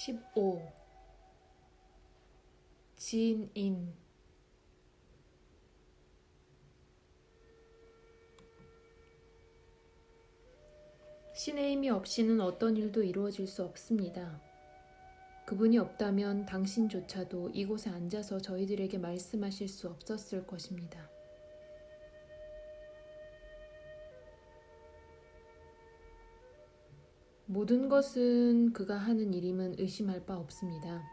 15. 진인. 신의 힘이 없이는 어떤 일도 이루어질 수 없습니다. 그분이 없다면 당신조차도 이곳에 앉아서 저희들에게 말씀하실 수 없었을 것입니다. 모든 것은 그가 하는 일임은 의심할 바 없습니다.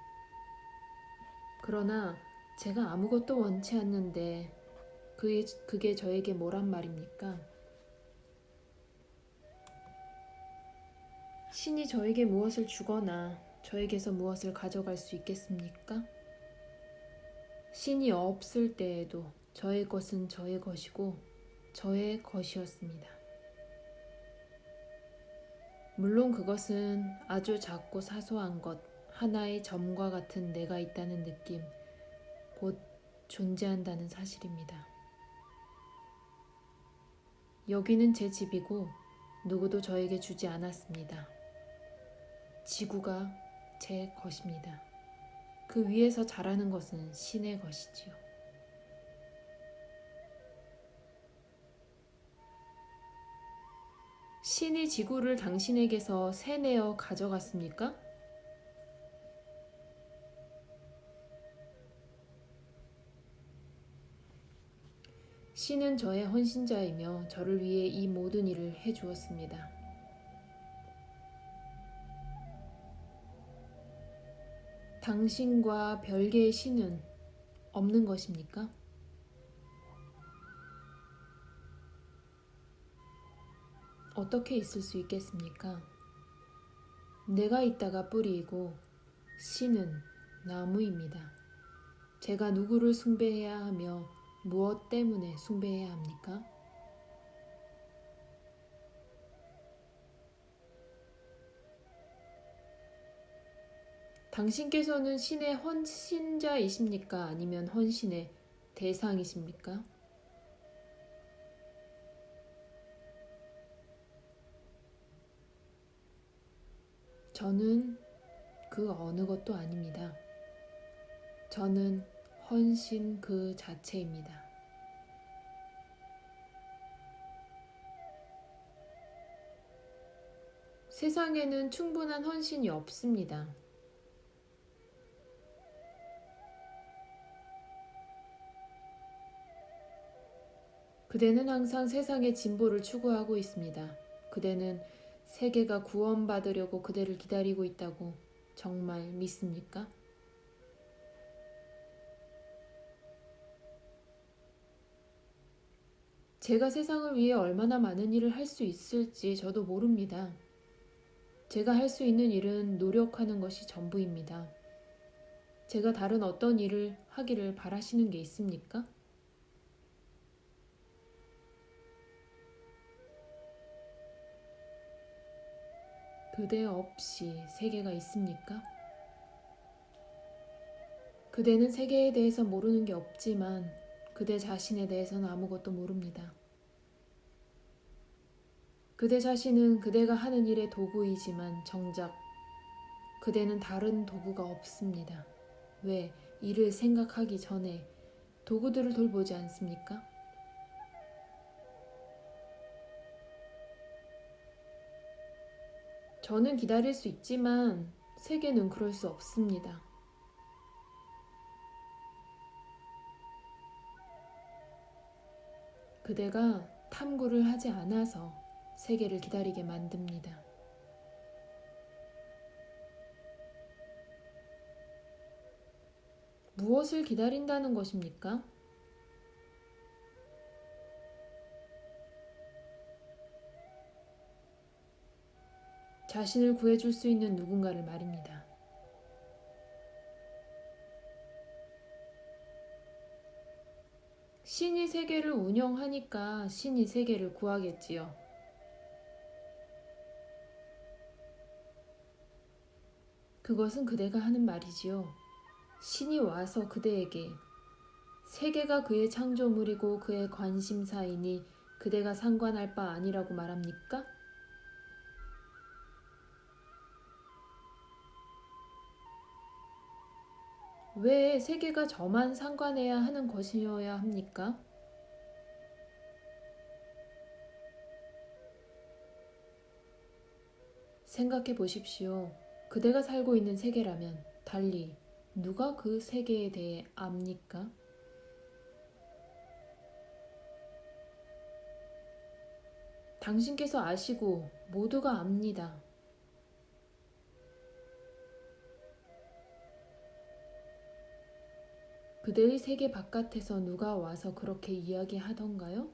그러나 제가 아무것도 원치 않는데 그게 저에게 뭐란 말입니까? 신이 저에게 무엇을 주거나 저에게서 무엇을 가져갈 수 있겠습니까? 신이 없을 때에도 저의 것은 저의 것이고 저의 것이었습니다. 물론 그것은 아주 작고 사소한 것, 하나의 점과 같은 내가 있다는 느낌, 곧 존재한다는 사실입니다. 여기는 제 집이고 누구도 저에게 주지 않았습니다. 지구가 제 것입니다. 그 위에서 자라는 것은 신의 것이지요. 신이 지구를 당신에게서 세내어 가져갔습니까? 신은 저의 헌신자이며 저를 위해 이 모든 일을 해주었습니다. 당신과 별개의 신은 없는 것입니까? 어떻게 있을 수 있겠습니까? 내가 있다가 뿌리이고 신은 나무입니다. 제가 누구를 숭배해야 하며 무엇 때문에 숭배해야 합니까? 당신께서는 신의 헌신자이십니까? 아니면 헌신의 대상이십니까? 저는 그 어느 것도 아닙니다. 저는 헌신 그 자체입니다. 세상에는 충분한 헌신이 없습니다. 그대는 항상 세상의 진보를 추구하고 있습니다. 그대는 세계가 구원받으려고 그대를 기다리고 있다고 정말 믿습니까? 제가 세상을 위해 얼마나 많은 일을 할 수 있을지 저도 모릅니다. 제가 할 수 있는 일은 노력하는 것이 전부입니다. 제가 다른 어떤 일을 하기를 바라시는 게 있습니까? 그대 없이 세계가 있습니까? 그대는 세계에 대해서 모르는 게 없지만 그대 자신에 대해서는 아무것도 모릅니다. 그대 자신은 그대가 하는 일의 도구이지만 정작 그대는 다른 도구가 없습니다. 왜 일을 생각하기 전에 도구들을 돌보지 않습니까? 저는 기다릴 수 있지만 세계는 그럴 수 없습니다. 그대가 탐구를 하지 않아서 세계를 기다리게 만듭니다. 무엇을 기다린다는 것입니까? 자신을 구해줄 수 있는 누군가를 말입니다. 신이 세계를 운영하니까 신이 세계를 구하겠지요. 그것은 그대가 하는 말이지요. 신이 와서 그대에게 세계가 그의 창조물이고 그의 관심사이니 그대가 상관할 바 아니라고 말합니까? 왜 세계가 저만 상관해야 하는 것이어야 합니까? 생각해 보십시오. 그대가 살고 있는 세계라면 달리 누가 그 세계에 대해 압니까? 당신께서 아시고 모두가 압니다. 그대의 세계 바깥에서 누가 와서 그렇게 이야기하던가요?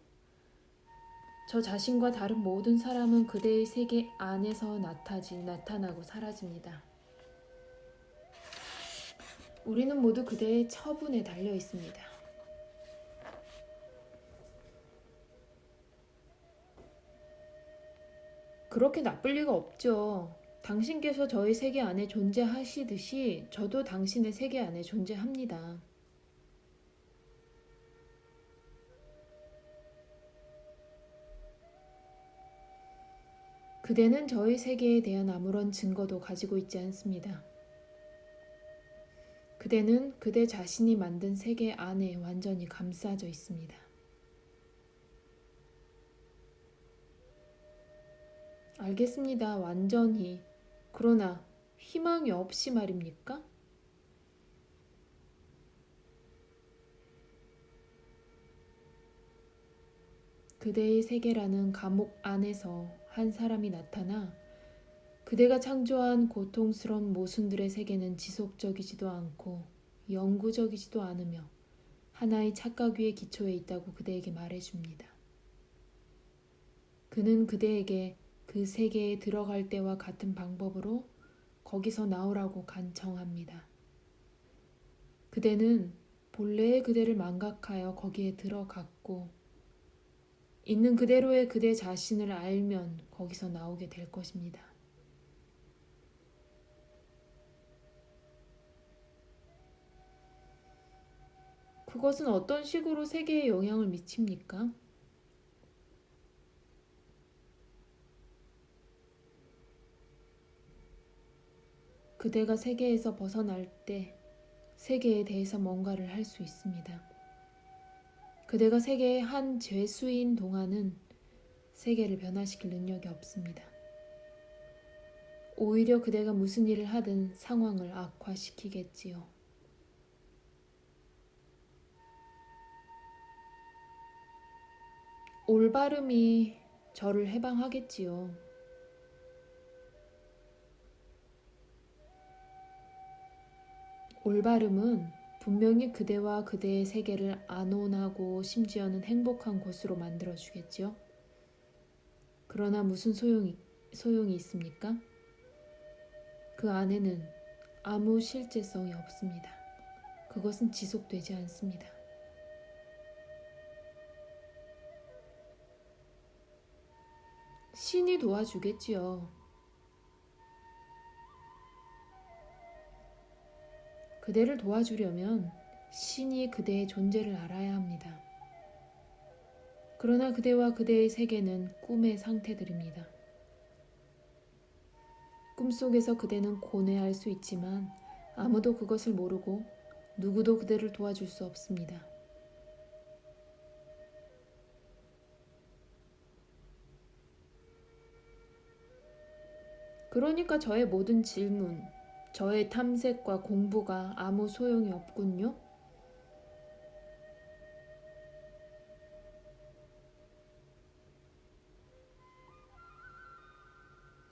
저 자신과 다른 모든 사람은 그대의 세계 안에서 나타나고 사라집니다. 우리는 모두 그대의 처분에 달려 있습니다. 그렇게 나쁠 리가 없죠. 당신께서 저의 세계 안에 존재하시듯이 저도 당신의 세계 안에 존재합니다. 그대는 저의 세계에 대한 아무런 증거도 가지고 있지 않습니다. 그대는 그대 자신이 만든 세계 안에 완전히 감싸져 있습니다. 알겠습니다. 완전히. 그러나 희망이 없이 말입니까? 그대의 세계라는 감옥 안에서 한 사람이 나타나 그대가 창조한 고통스러운 모순들의 세계는 지속적이지도 않고 영구적이지도 않으며 하나의 착각 위의 기초에 있다고 그대에게 말해줍니다. 그는 그대에게 그 세계에 들어갈 때와 같은 방법으로 거기서 나오라고 간청합니다. 그대는 본래의 그대를 망각하여 거기에 들어갔고 있는 그대로의 그대 자신을 알면 거기서 나오게 될 것입니다. 그것은 어떤 식으로 세계에 영향을 미칩니까? 그대가 세계에서 벗어날 때 세계에 대해서 뭔가를 할 수 있습니다. 그대가 세계의 한 죄수인 동안은 세계를 변화시킬 능력이 없습니다. 오히려 그대가 무슨 일을 하든 상황을 악화시키겠지요. 올바름이 저를 해방하겠지요. 올바름은 분명히 그대와 그대의 세계를 안온하고 심지어는 행복한 곳으로 만들어주겠지요. 그러나 무슨 소용이 있습니까? 그 안에는 아무 실제성이 없습니다. 그것은 지속되지 않습니다. 신이 도와주겠지요. 그대를 도와주려면 신이 그대의 존재를 알아야 합니다. 그러나 그대와 그대의 세계는 꿈의 상태들입니다. 꿈속에서 그대는 고뇌할 수 있지만 아무도 그것을 모르고 누구도 그대를 도와줄 수 없습니다. 그러니까 저의 모든 질문, 저의 탐색과 공부가 아무 소용이 없군요.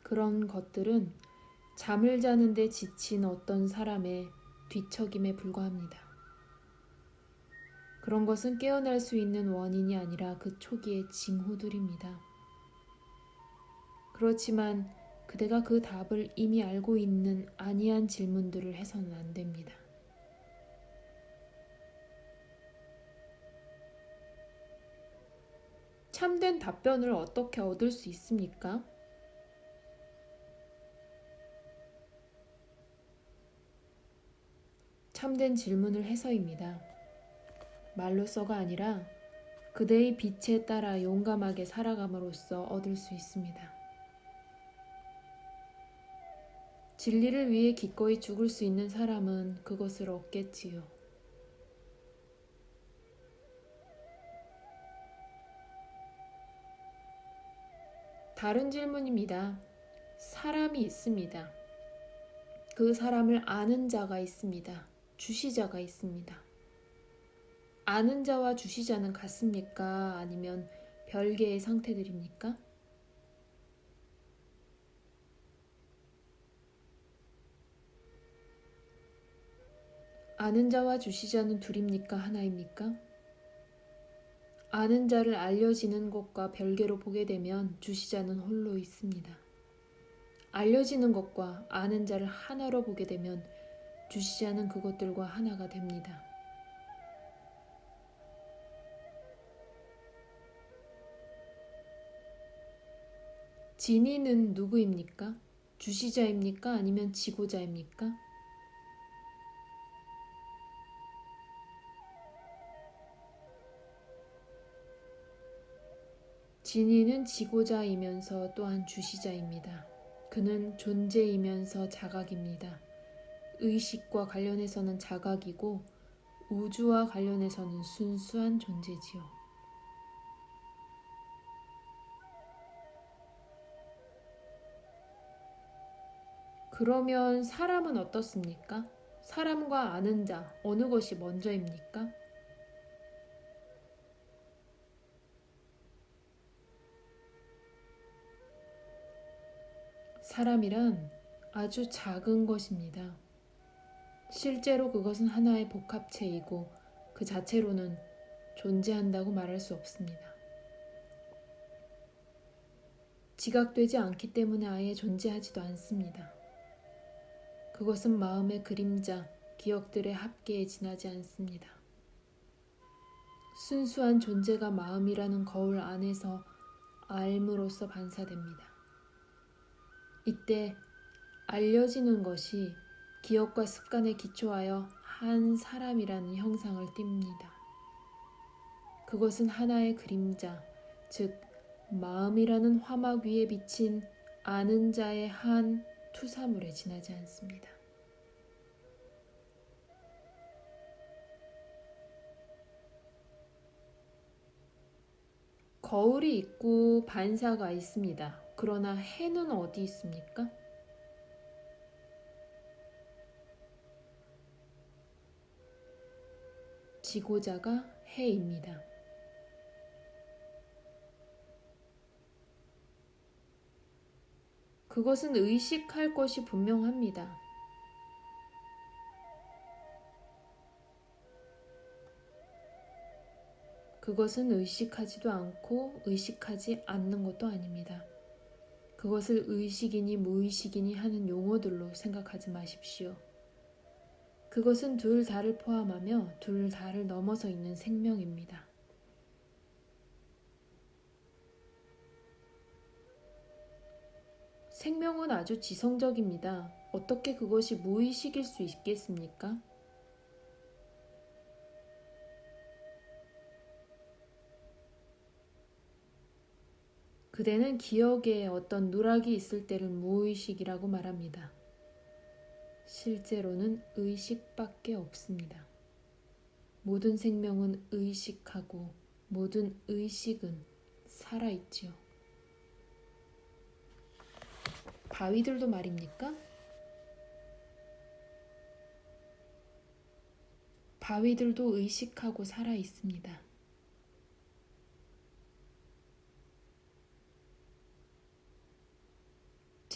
그런 것들은 잠을 자는데 지친 어떤 사람의 뒤척임에 불과합니다. 그런 것은 깨어날 수 있는 원인이 아니라 그 초기의 징후들입니다. 그렇지만 그대가 그 답을 이미 알고 있는 아니한 질문들을 해서는 안 됩니다. 참된 답변을 어떻게 얻을 수 있습니까? 참된 질문을 해서입니다. 말로써가 아니라 그대의 빛에 따라 용감하게 살아감으로써 얻을 수 있습니다. 진리를 위해 기꺼이 죽을 수 있는 사람은 그것을 얻겠지요. 다른 질문입니다. 사람이 있습니다. 그 사람을 아는 자가 있습니다. 주시자가 있습니다. 아는 자와 주시자는 같습니까? 아니면 별개의 상태들입니까? 아는 자와 주시자는 둘입니까? 하나입니까? 아는 자를 알려지는 것과 별개로 보게 되면 주시자는 홀로 있습니다. 알려지는 것과 아는 자를 하나로 보게 되면 주시자는 그것들과 하나가 됩니다. 진이는 누구입니까? 주시자입니까? 아니면 지고자입니까? 진이는 지고자이면서 또한 주시자입니다. 그는 존재이면서 자각입니다. 의식과 관련해서는 자각이고 우주와 관련해서는 순수한 존재지요. 그러면 사람은 어떻습니까? 사람과 아는 자, 어느 것이 먼저입니까? 사람이란 아주 작은 것입니다. 실제로 그것은 하나의 복합체이고 그 자체로는 존재한다고 말할 수 없습니다. 지각되지 않기 때문에 아예 존재하지도 않습니다. 그것은 마음의 그림자, 기억들의 합계에 지나지 않습니다. 순수한 존재가 마음이라는 거울 안에서 알므로써 반사됩니다. 이때 알려지는 것이 기억과 습관에 기초하여 한 사람이라는 형상을 띱니다. 그것은 하나의 그림자, 즉 마음이라는 화막 위에 비친 아는 자의 한 투사물에 지나지 않습니다. 거울이 있고 반사가 있습니다. 그러나 해는 어디 있습니까? 지고자가 해입니다. 그것은 의식할 것이 분명합니다. 그것은 의식하지도 않고 의식하지 않는 것도 아닙니다. 그것을 의식이니 무의식이니 하는 용어들로 생각하지 마십시오. 그것은 둘 다를 포함하며 둘 다를 넘어서 있는 생명입니다. 생명은 아주 지성적입니다. 어떻게 그것이 무의식일 수 있겠습니까? 그대는 기억에 어떤 누락이 있을 때를 무의식이라고 말합니다. 실제로는 의식밖에 없습니다. 모든 생명은 의식하고 모든 의식은 살아있지요. 바위들도 말입니까? 바위들도 의식하고 살아있습니다.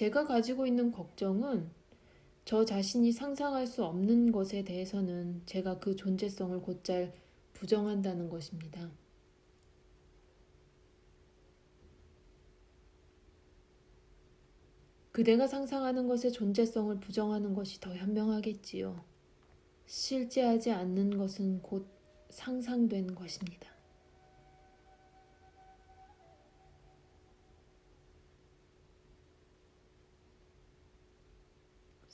제가 가지고 있는 걱정은 저 자신이 상상할 수 없는 것에 대해서는 제가 그 존재성을 곧잘 부정한다는 것입니다. 그대가 상상하는 것의 존재성을 부정하는 것이 더 현명하겠지요. 실제하지 않는 것은 곧 상상된 것입니다.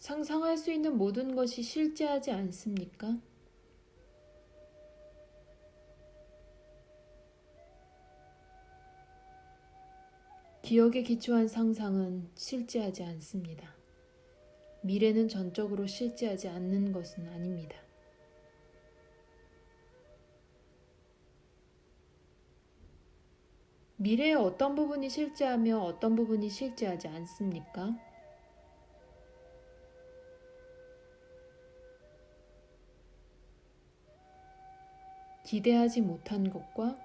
상상할 수 있는 모든 것이 실제하지 않습니까? 기억에 기초한 상상은 실제하지 않습니다. 미래는 전적으로 실제하지 않는 것은 아닙니다. 미래의 어떤 부분이 실제하며 어떤 부분이 실제하지 않습니까? 기대하지 못한 것과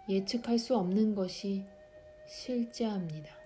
예측할 수 없는 것이 실제합니다.